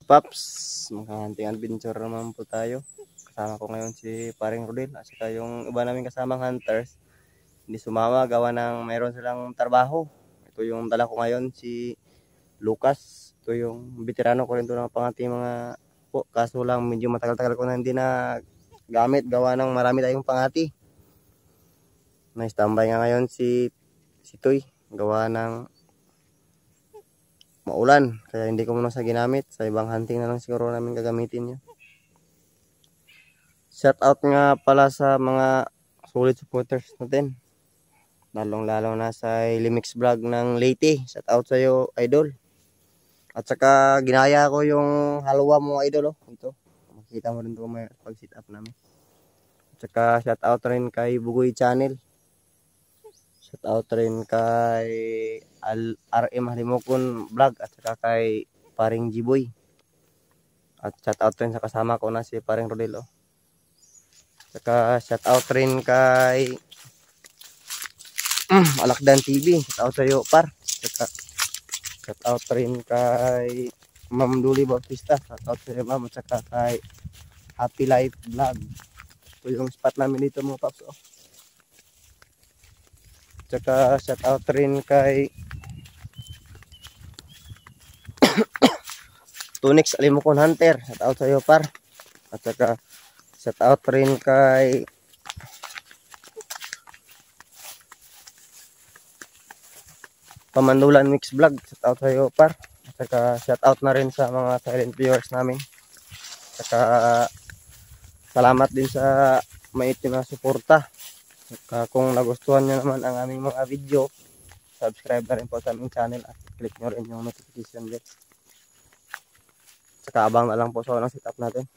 Paps, maghahunting adventure naman po tayo. Kasama ko ngayon si Paring Rodel at saka yung iba namin kasamang hunters. Hindi sumama gawa ng mayroon silang trabaho. Ito yung dala ko ngayon, si Lucas. Ito yung veterano ko rin ito ng pangating mga po. Kaso lang medyo matagal-tagal ko na hindi na gamit gawa ng marami tayong pangati. Na-standby nga ngayon si Toy gawa ng maulan, kaya hindi ko muna sa ginamit. Sa ibang hunting na lang siguro namin gagamitin yun. Shout out nga pala sa mga solid supporters natin, lalong lalo na sa Limix Vlog ng Leyte. Shout out sa iyo, idol. At saka ginaya ko yung halwa mo, idol, oh. Ito makita mo rin ito may pag sit up namin. At saka shout out rin kay Bugoy Channel. Shout out rin kay RM Halimokon Vlog at saka kay Paring Jiboy. At shout out rin sa kasama ko na si Paring Rodel. Saka shout out rin kay Alakdan TV. Shout out sa iyo, par. Saka shout out rin kay Ma'am Duli Bautista. Shout out sa iyo, ma'am. At saka kay Happy Life Vlog. Ito yung spot namin dito, mga paps, oh. Tsaka shout out rin kay Tunix Alimokon Hunter. Shout out sa iyo, par. At saka shout out rin kay Pamandulan Mix Vlog. Shout out sa iyo, par. At saka shout out na rin sa mga silent viewers namin. At saka salamat din sa maitim na suporta. Kung nagustuhan nyo naman ang aming mga video, subscribe na rin po sa aming channel at click nyo rin yung notification bell. Saka abang na lang po sa unang setup natin.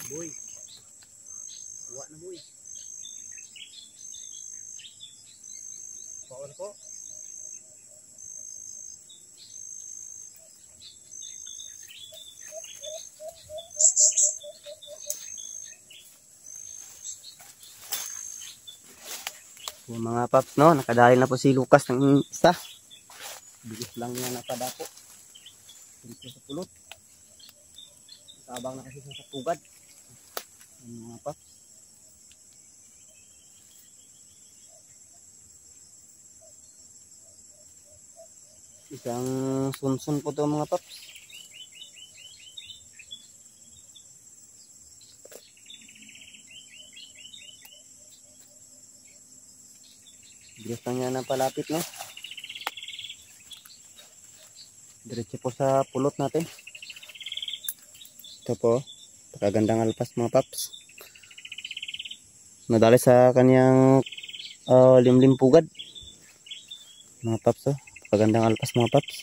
Boy, kuha na boy. Power po. Yung mga paps, no, nakadali na po si Lucas ng isa. Bilis lang niya napadako dito sa pulot. Sabang na kasi sa pugad. Yung mga paps. Isang sunsun po to, mga paps. Bilis lang niya napalapit, no. Diretso po sa pulot natin. Ito po, pagkagandang alpas, mga paps. Nadali sa kanyang limlim pugad, mga paps, oh. Pagkagandang alpas, mga paps.